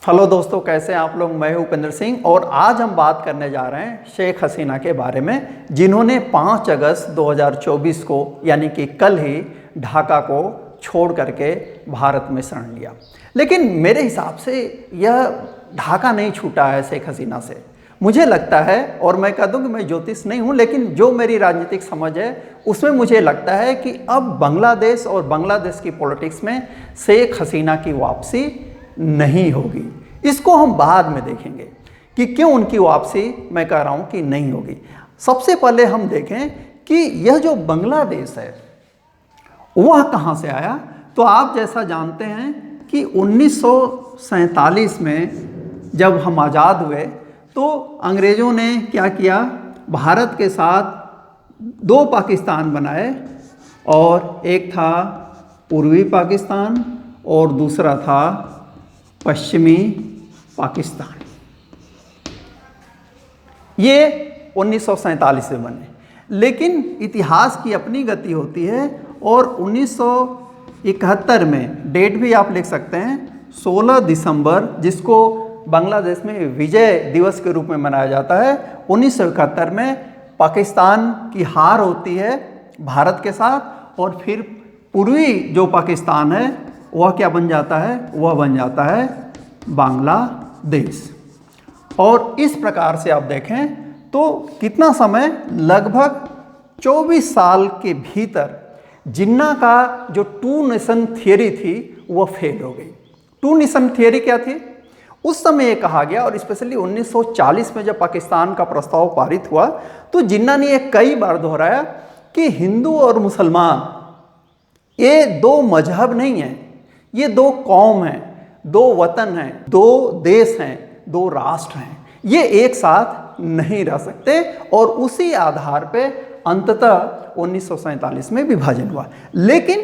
Hello दोस्तों, कैसे हैं आप लोग। मैं हूं उपेंद्र सिंह और आज हम बात करने जा रहे हैं शेख हसीना के बारे में, जिन्होंने 5 अगस्त 2024 को यानी कि कल ही ढाका को छोड़ करके भारत में शरण लिया। लेकिन मेरे हिसाब से यह ढाका नहीं छूटा है शेख हसीना से। मुझे लगता है, और मैं कह दूं कि मैं ज्योतिष नहीं हूं, लेकिन जो मेरी राजनीतिक समझ है उसमें मुझे लगता है कि अब बांग्लादेश और बांग्लादेश की पॉलिटिक्स में शेख हसीना की वापसी नहीं होगी। इसको हम बाद में देखेंगे कि क्यों उनकी वापसी मैं कह रहा हूं कि नहीं होगी। सबसे पहले हम देखें कि यह जो बांग्लादेश है वह कहां से आया। तो आप जैसा जानते हैं कि 1947 में जब हम आज़ाद हुए तो अंग्रेज़ों ने क्या किया, भारत के साथ 2 पाकिस्तान बनाए, और एक था पूर्वी पाकिस्तान और दूसरा था पश्चिमी पाकिस्तान। ये 1947 में बने, लेकिन इतिहास की अपनी गति होती है और 1971 में, डेट भी आप लिख सकते हैं, 16 दिसंबर, जिसको बांग्लादेश में विजय दिवस के रूप में मनाया जाता है, 1971 में पाकिस्तान की हार होती है भारत के साथ, और फिर पूर्वी जो पाकिस्तान है वह क्या बन जाता है, वह बन जाता है बांग्लादेश। और इस प्रकार से आप देखें तो कितना समय, लगभग 24 साल के भीतर जिन्ना का जो 2 नेशन थियरी थी वह फेल हो गई। 2 नेशन थियरी क्या थी? उस समय ये कहा गया, और स्पेशली 1940 में जब पाकिस्तान का प्रस्ताव पारित हुआ तो जिन्ना ने यह कई बार दोहराया कि हिंदू और मुसलमान ये 2 मजहब नहीं हैं, ये 2 कौम हैं, 2 वतन हैं, 2 देश हैं, 2 राष्ट्र हैं, ये एक साथ नहीं रह सकते। और उसी आधार पे अंततः 1947 में विभाजन हुआ। लेकिन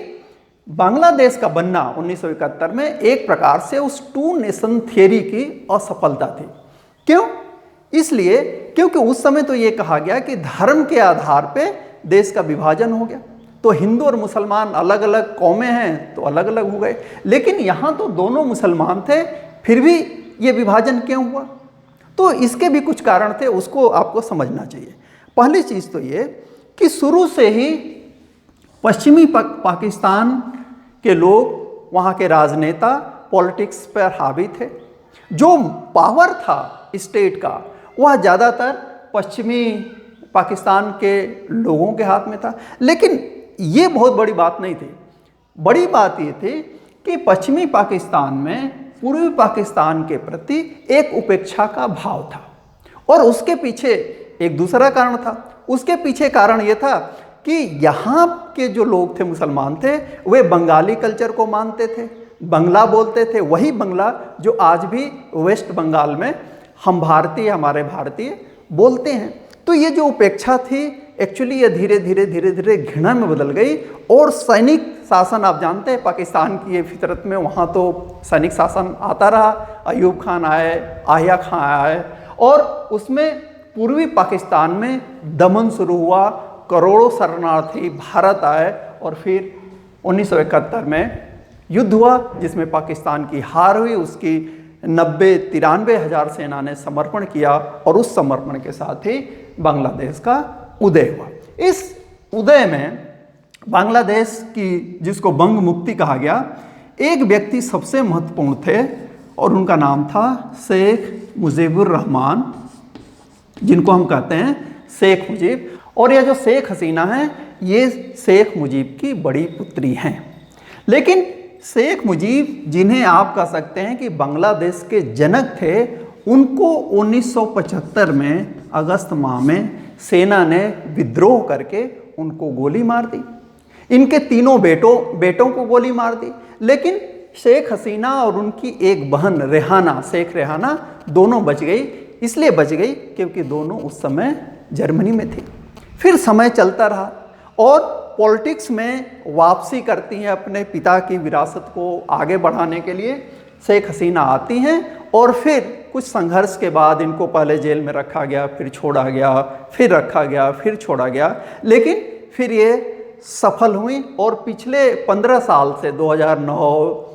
बांग्लादेश का बनना 1971 में एक प्रकार से उस 2 नेशन थियरी की असफलता थी। क्यों? इसलिए क्योंकि उस समय तो ये कहा गया कि धर्म के आधार पे देश का विभाजन हो गया, तो हिंदू और मुसलमान अलग अलग कौमें हैं तो अलग अलग हो गए। लेकिन यहाँ तो दोनों मुसलमान थे, फिर भी ये विभाजन क्यों हुआ? तो इसके भी कुछ कारण थे, उसको आपको समझना चाहिए। पहली चीज़ तो ये कि शुरू से ही पश्चिमी पाकिस्तान के लोग, वहाँ के राजनेता पॉलिटिक्स पर हावी थे। जो पावर था स्टेट का वह ज़्यादातर पश्चिमी पाकिस्तान के लोगों के हाथ में था। लेकिन ये बहुत बड़ी बात नहीं थी। बड़ी बात ये थी कि पश्चिमी पाकिस्तान में पूर्वी पाकिस्तान के प्रति एक उपेक्षा का भाव था, और उसके पीछे एक दूसरा कारण था। उसके पीछे कारण ये था कि यहाँ के जो लोग थे, मुसलमान थे, वे बंगाली कल्चर को मानते थे, बंगला बोलते थे, वही बंगला जो आज भी वेस्ट बंगाल में हम भारतीय, हमारे भारतीय बोलते हैं। तो ये जो उपेक्षा थी एक्चुअली ये धीरे धीरे घृणा में बदल गई। और सैनिक शासन, आप जानते हैं पाकिस्तान की ये फितरत में, वहाँ तो सैनिक शासन आता रहा। अयूब खान आए, आहिया खान आए, और उसमें पूर्वी पाकिस्तान में दमन शुरू हुआ, करोड़ों शरणार्थी भारत आए, और फिर 1971 में युद्ध हुआ जिसमें पाकिस्तान की हार हुई। उसकी 93 हज़ार सेना ने समर्पण किया, और उस समर्पण के साथ ही बांग्लादेश का उदय हुआ। इस उदय में बांग्लादेश की, जिसको बंग मुक्ति कहा गया, एक व्यक्ति सबसे महत्वपूर्ण थे, और उनका नाम था शेख मुजीबुर रहमान, जिनको हम कहते हैं शेख मुजीब। और यह जो शेख हसीना है ये शेख मुजीब की बड़ी पुत्री हैं। लेकिन शेख मुजीब, जिन्हें आप कह सकते हैं कि बांग्लादेश के जनक थे, उनको 1975 में अगस्त माह में सेना ने विद्रोह करके उनको गोली मार दी। इनके तीनों बेटों को गोली मार दी। लेकिन शेख हसीना और उनकी एक बहन रेहाना, शेख रेहाना, दोनों बच गई। इसलिए बच गई क्योंकि दोनों उस समय जर्मनी में थी। फिर समय चलता रहा और पॉलिटिक्स में वापसी करती हैं, अपने पिता की विरासत को आगे बढ़ाने के लिए शेख हसीना आती हैं, और फिर कुछ संघर्ष के बाद इनको पहले जेल में रखा गया, फिर छोड़ा गया, फिर रखा गया, फिर छोड़ा गया। लेकिन फिर ये सफल हुई, और पिछले 15 साल से 2009,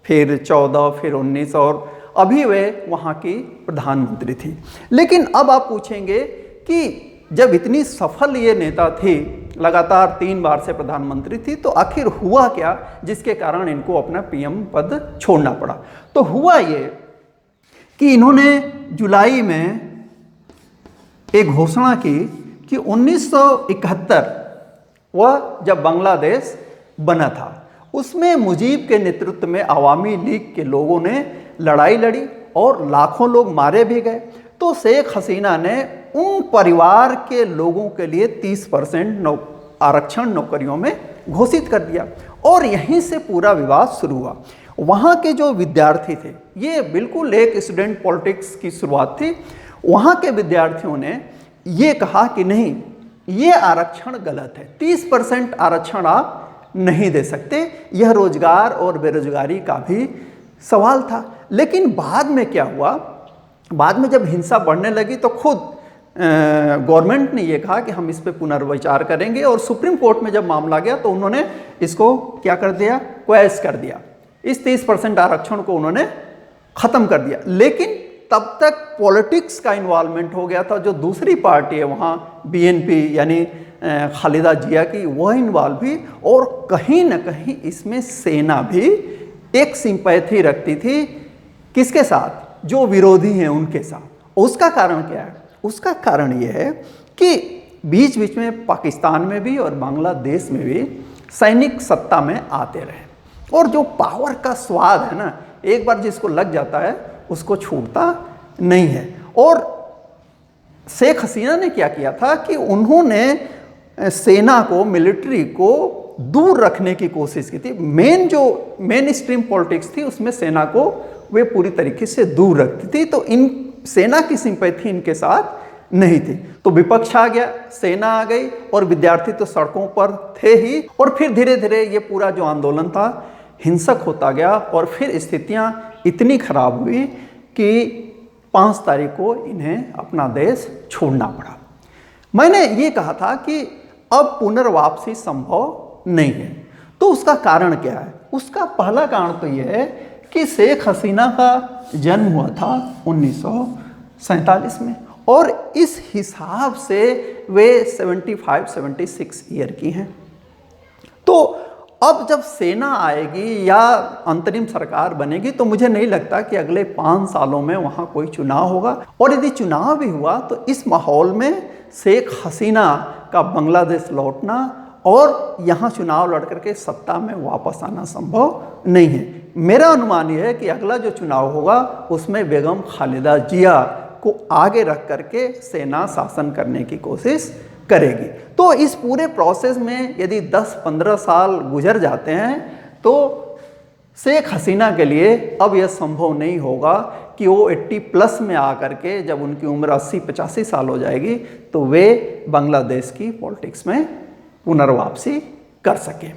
फिर 14, फिर 19 और अभी वे वहाँ की प्रधानमंत्री थी। लेकिन अब आप पूछेंगे कि जब इतनी सफल ये नेता थी, लगातार 3 बार से प्रधानमंत्री थी, तो आखिर हुआ क्या जिसके कारण इनको अपना पीएम पद छोड़ना पड़ा। तो हुआ ये कि इन्होंने जुलाई में एक घोषणा की कि 1971 वह जब बांग्लादेश बना था, उसमें मुजीब के नेतृत्व में अवामी लीग के लोगों ने लड़ाई लड़ी और लाखों लोग मारे भी गए। तो शेख हसीना ने उन परिवार के लोगों के लिए 30% आरक्षण नौकरियों में घोषित कर दिया और यहीं से पूरा विवाद शुरू हुआ। वहाँ के जो विद्यार्थी थे, ये बिल्कुल एक स्टूडेंट पॉलिटिक्स की शुरुआत थी। वहाँ के विद्यार्थियों ने ये कहा कि नहीं, ये आरक्षण गलत है, 30% आरक्षण आप नहीं दे सकते, यह रोजगार और बेरोजगारी का भी सवाल था। लेकिन बाद में क्या हुआ, बाद में जब हिंसा बढ़ने लगी तो खुद गवर्नमेंट ने ये कहा कि हम इस पे पुनर्विचार करेंगे और सुप्रीम कोर्ट में जब मामला गया तो उन्होंने इसको क्या कर दिया, क्वैश कर दिया। इस 30% आरक्षण को उन्होंने ख़त्म कर दिया। लेकिन तब तक पॉलिटिक्स का इन्वॉल्वमेंट हो गया था। जो दूसरी पार्टी है वहाँ बीएनपी यानी खालिदा जिया की, वह इन्वॉल्व भी, और कहीं ना कहीं इसमें सेना भी एक सिंपैथी रखती थी किसके साथ, जो विरोधी हैं उनके साथ। उसका कारण क्या है? उसका कारण यह है कि बीच बीच में पाकिस्तान में भी और बांग्लादेश में भी सैनिक सत्ता में आते रहे, और जो पावर का स्वाद है ना, एक बार जिसको लग जाता है उसको छूटता नहीं है। और शेख हसीना ने क्या किया था कि उन्होंने सेना को, मिलिट्री को दूर रखने की कोशिश की थी। मेन स्ट्रीम पॉलिटिक्स थी, उसमें सेना को वे पूरी तरीके से दूर रखती थी। तो इन सेना की सिंपैथी इनके साथ नहीं थी। तो विपक्ष आ गया, सेना आ गई, और विद्यार्थी तो सड़कों पर थे ही। और फिर धीरे धीरे ये पूरा जो आंदोलन था हिंसक होता गया, और फिर स्थितियां इतनी खराब हुई कि 5 तारीख को इन्हें अपना देश छोड़ना पड़ा। मैंने ये कहा था कि अब पुनर्वापसी संभव नहीं है। तो उसका कारण क्या है? उसका पहला कारण तो यह है कि शेख हसीना का जन्म हुआ था 1947 में, और इस हिसाब से वे 75-76 ईयर की हैं। तो अब जब सेना आएगी या अंतरिम सरकार बनेगी तो मुझे नहीं लगता कि अगले 5 सालों में वहाँ कोई चुनाव होगा। और यदि चुनाव भी हुआ तो इस माहौल में शेख हसीना का बांग्लादेश लौटना और यहाँ चुनाव लड़ करके सत्ता में वापस आना संभव नहीं है। मेरा अनुमान यह है कि अगला जो चुनाव होगा उसमें बेगम खालिदा जिया को आगे रख करके सेना शासन करने की कोशिश करेगी। तो इस पूरे प्रोसेस में यदि 10-15 साल गुजर जाते हैं तो शेख हसीना के लिए अब यह संभव नहीं होगा कि वो 80+ में आकर के, जब उनकी उम्र 80-85 साल हो जाएगी, तो वे बांग्लादेश की पॉलिटिक्स में पुनर्वापसी कर सकें।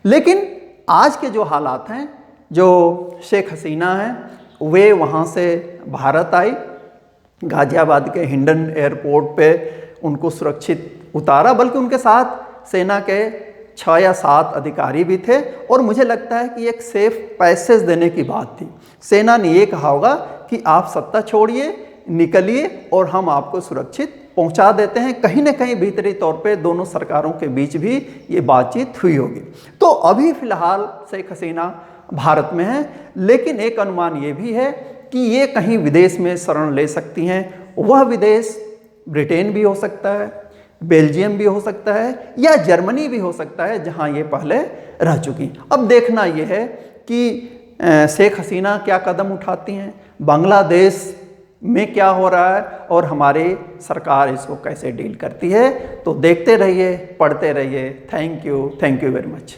लेकिन आज के जो हालात हैं, जो शेख हसीना हैं वे वहाँ से भारत आई, गाजियाबाद के हिंडन एयरपोर्ट पे उनको सुरक्षित उतारा, बल्कि उनके साथ सेना के 6 या 7 अधिकारी भी थे। और मुझे लगता है कि एक सेफ पैसेज देने की बात थी। सेना ने ये कहा होगा कि आप सत्ता छोड़िए, निकलिए, और हम आपको सुरक्षित पहुंचा देते हैं। कहीं ना कहीं भीतरी तौर पे दोनों सरकारों के बीच भी ये बातचीत हुई होगी। तो अभी फिलहाल शेख हसीना भारत में है, लेकिन एक अनुमान ये भी है कि ये कहीं विदेश में शरण ले सकती हैं। वह विदेश ब्रिटेन भी हो सकता है, बेल्जियम भी हो सकता है, या जर्मनी भी हो सकता है, जहां ये पहले रह चुकी। अब देखना यह है कि शेख हसीना क्या कदम उठाती हैं, बांग्लादेश में क्या हो रहा है, और हमारी सरकार इसको कैसे डील करती है। तो देखते रहिए, पढ़ते रहिए। Thank you very much.